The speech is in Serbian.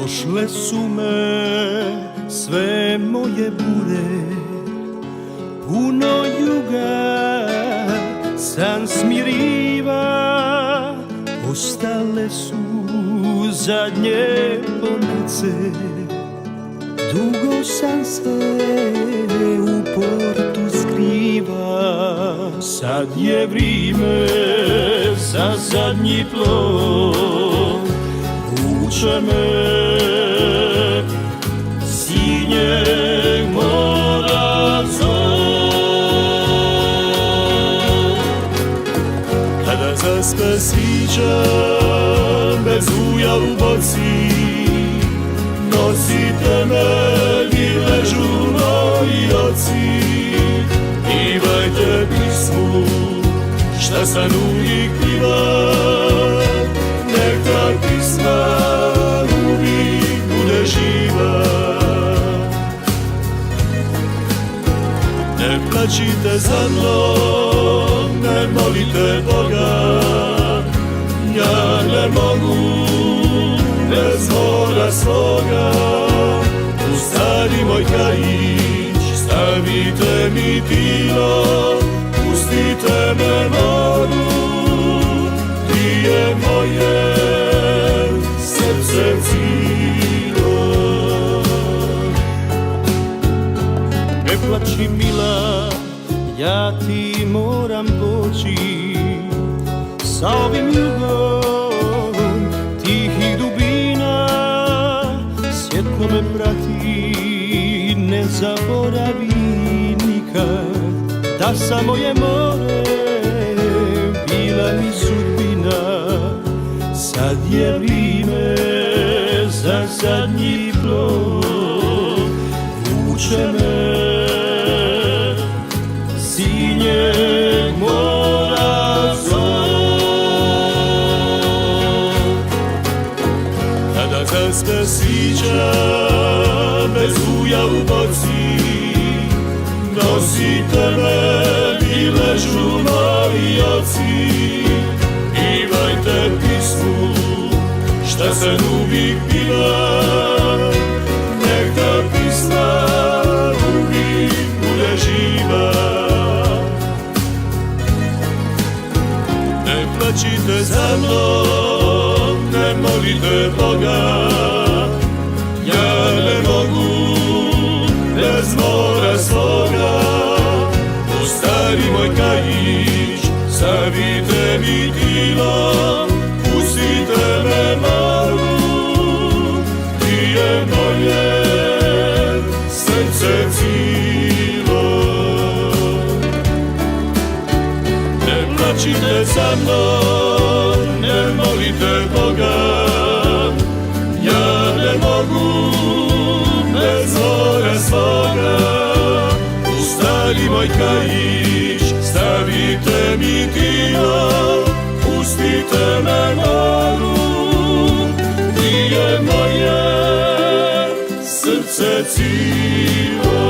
Prošle su me sve moje bure, puno juga san smiriva, ostale su zadnje polnice. Dugo sam se u portu skriva, sad je vrime za zadnji plov. Vuče me sinjeg mora zov. Kada zaspe sviđa bez uja u boci, nosite me i ležu moji oci. Pivajte pismu šta sam uvijek piva, nek ta pisma uvijek bude živa. Ne plačite za mnom, ne molite Boga, ja ne mogu bez mora svoga. U stari moj kajić stavite mi tilo, pustite me moru, ti je moje srce cilo. Ne plači mila, ja ti moram poći, sa ovim jugom tihih dubina. Svjetlo me prati, ne zaboravi nikad, da sam moje more bila mi sudbina. Sad je vrime za zadnji plov, vuče me sinjeg mora zov. Kada zaspe sviđa bez uja u boci, nosite me i ležu moji oci. Pivajte pismu šta se uvijek piva, nek ta pisma uvijek bude živa. Ne plačite za mnom, ne molite Boga, ja ne mogu bez mora svoga. U stari moj kajić stavite mi tilo, pustite me moru, ti je moje srce cilo. Ne plačite za mnom, ne molite Boga, ja ne mogu bez mora svoga. U stari moj kajić stavite mi tilo, pustite me moru, ti je moje srce cilo.